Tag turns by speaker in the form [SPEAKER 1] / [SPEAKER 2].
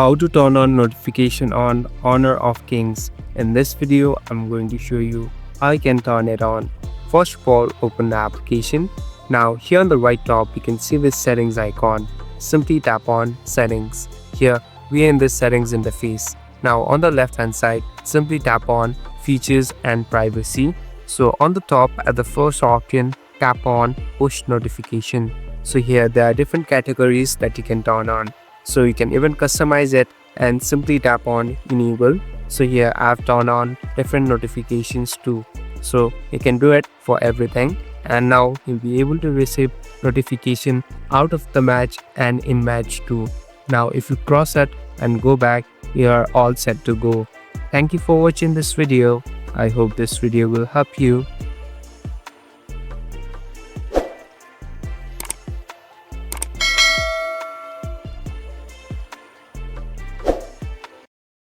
[SPEAKER 1] How to turn on notification on Honor of Kings. In this video, I'm going to show you how you can turn it on. First of all, open the application. Now here on the right top, you can see this settings icon. Simply tap on settings. Here we are in this settings interface. Now on the left hand side, simply tap on features and privacy. So on the top at the first option, tap on push notification. So here there are different categories that you can turn on. So you can even customize it and simply tap on enable. So here I have turned on different notifications too. So you can do it for everything, and now you'll be able to receive notification out of the match and in match too. Now if you cross it and go back, you are all set to go. Thank you for watching this video. I hope this video will help you.